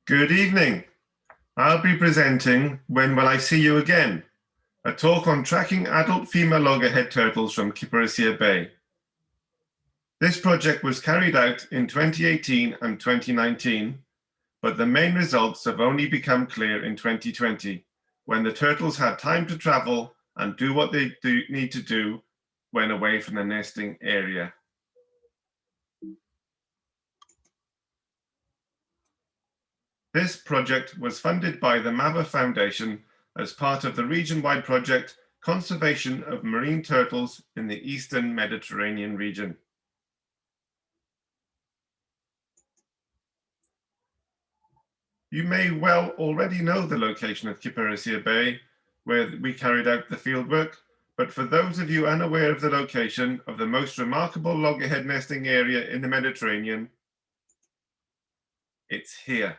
Good evening. I'll be presenting When Will I See You Again? A talk on tracking adult female loggerhead turtles from Kyparissia Bay. This project was carried out in 2018 and 2019, but the main results have only become clear in 2020, when the turtles had time to travel and do what they need to do when away from the nesting area. This project was funded by the MAVA Foundation as part of the region-wide project Conservation of Marine Turtles in the Eastern Mediterranean region. You may well already know the location of Kyparissia Bay, where we carried out the fieldwork, but for those of you unaware of the location of the most remarkable loggerhead nesting area in the Mediterranean, it's here.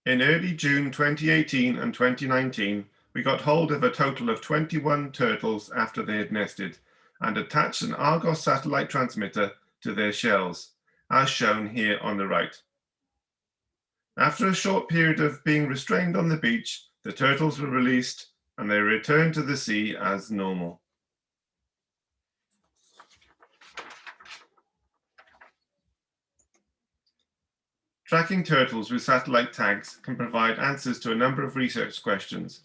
In early June 2018 and 2019, we got hold of a total of 21 turtles after they had nested and attached an Argos satellite transmitter to their shells, as shown here on the right. After a short period of being restrained on the beach, the turtles were released and they returned to the sea as normal. Tracking turtles with satellite tags can provide answers to a number of research questions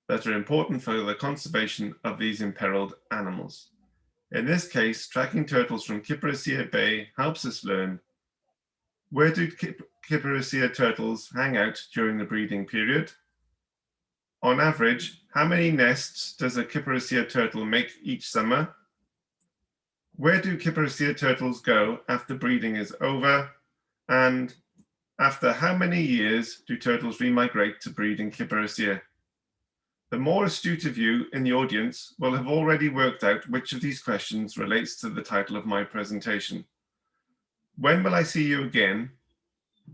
that are important for the conservation of these imperiled animals. In this case, tracking turtles from Kyparissia Bay helps us learn: where do Kyparissia turtles hang out during the breeding period? On average, how many nests does a Kyparissia turtle make each summer? Where do Kyparissia turtles go after breeding is over? And after how many years do turtles remigrate to breed in Kyparissia? The more astute of you in the audience will have already worked out which of these questions relates to the title of my presentation. When will I see you again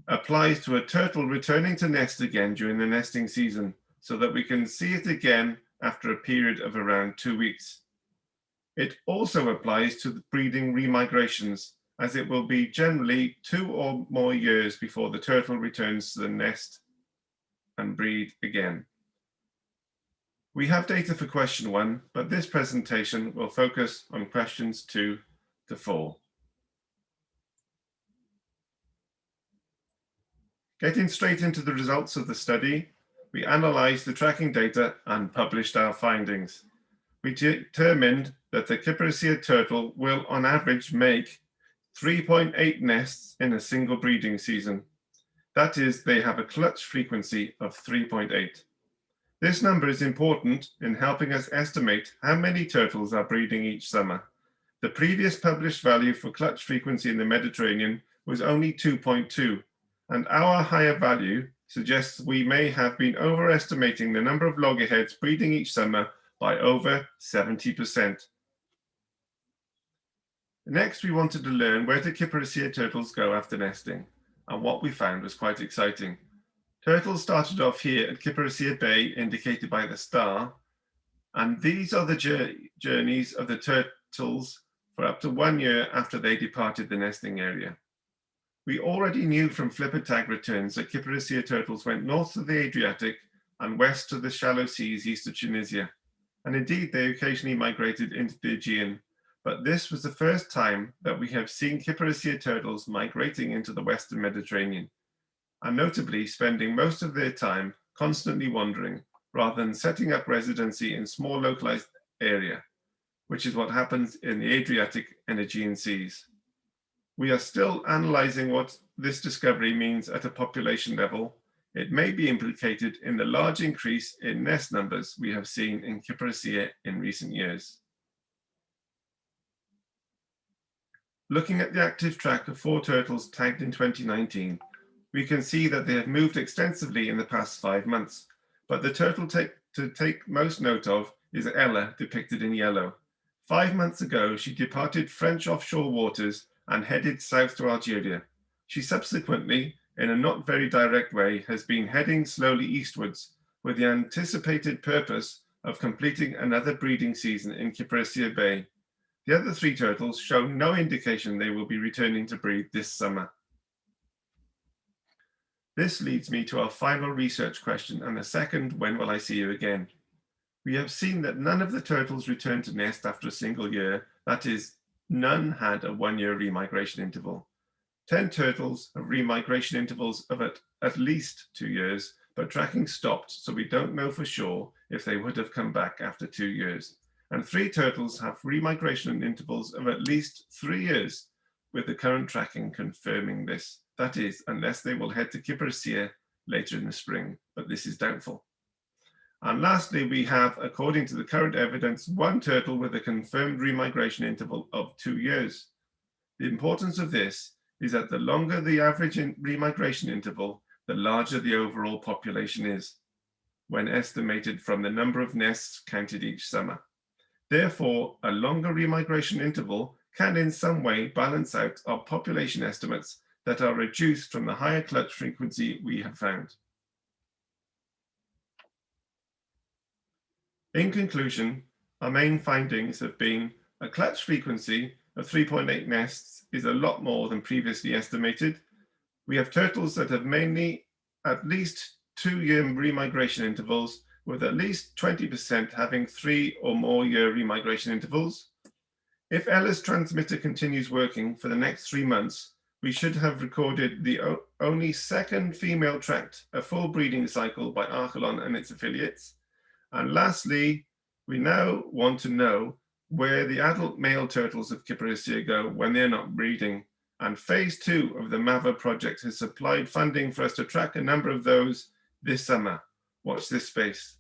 applies to a turtle returning to nest again during the nesting season, so that we can see it again after a period of around 2 weeks. It also applies to the breeding remigrations, as it will be generally 2 or more years before the turtle returns to the nest and breed again. We have data for question 1, but this presentation will focus on questions 2 to 4. Getting straight into the results of the study, we analysed the tracking data and published our findings. We determined that the Kyparissia turtle will on average make 3.8 nests in a single breeding season. That is, they have a clutch frequency of 3.8. This number is important in helping us estimate how many turtles are breeding each summer. The previous published value for clutch frequency in the Mediterranean was only 2.2, and our higher value suggests we may have been overestimating the number of loggerheads breeding each summer by over 70%. Next, we wanted to learn where the Kyparissia turtles go after nesting, and what we found was quite exciting. Turtles started off here at Kyparissia Bay, indicated by the star, and these are the journeys of the turtles for up to 1 year after they departed the nesting area. We already knew from flipper tag returns that Kyparissia turtles went north to the Adriatic and west to the shallow seas east of Tunisia, and indeed they occasionally migrated into the Aegean. But this was the first time that we have seen Kyparissia turtles migrating into the Western Mediterranean, and notably spending most of their time constantly wandering, rather than setting up residency in small localized area, which is what happens in the Adriatic and Aegean seas. We are still analysing what this discovery means at a population level. It may be implicated in the large increase in nest numbers we have seen in Kyparissia in recent years. Looking at the active track of 4 turtles tagged in 2019, we can see that they have moved extensively in the past 5 months, but the turtle to take most note of is Ella, depicted in yellow. 5 months ago, she departed French offshore waters and headed south to Algeria. She subsequently, in a not very direct way, has been heading slowly eastwards with the anticipated purpose of completing another breeding season in Kyparissia Bay, The other 3 turtles show no indication they will be returning to breed this summer. This leads me to our final research question and the second, when will I see you again? We have seen that none of the turtles returned to nest after a single year, that is, none had a 1-year remigration interval. 10 turtles have remigration intervals of at least 2 years, but tracking stopped, so we don't know for sure if they would have come back after 2 years. And 3 turtles have remigration intervals of at least 3 years, with the current tracking confirming this. That is, unless they will head to Kyparissia later in the spring, but this is doubtful. And lastly, we have, according to the current evidence, 1 turtle with a confirmed remigration interval of 2 years. The importance of this is that the longer the average remigration interval, the larger the overall population is, when estimated from the number of nests counted each summer. Therefore, a longer remigration interval can in some way balance out our population estimates that are reduced from the higher clutch frequency we have found. In conclusion, our main findings have been a clutch frequency of 3.8 nests is a lot more than previously estimated. We have turtles that have mainly at least 2-year remigration intervals, with at least 20% having 3 or more year remigration intervals. If Ella's transmitter continues working for the next 3 months, we should have recorded the only second female tracked a full breeding cycle by ARCHELON and its affiliates. And lastly, we now want to know where the adult male turtles of Kyparissia go when they're not breeding. And phase 2 of the MAVA project has supplied funding for us to track a number of those this summer. Watch this space.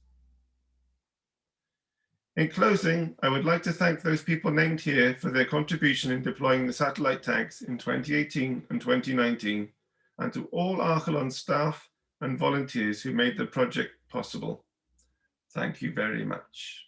In closing, I would like to thank those people named here for their contribution in deploying the satellite tags in 2018 and 2019, and to all ARCHELON staff and volunteers who made the project possible. Thank you very much.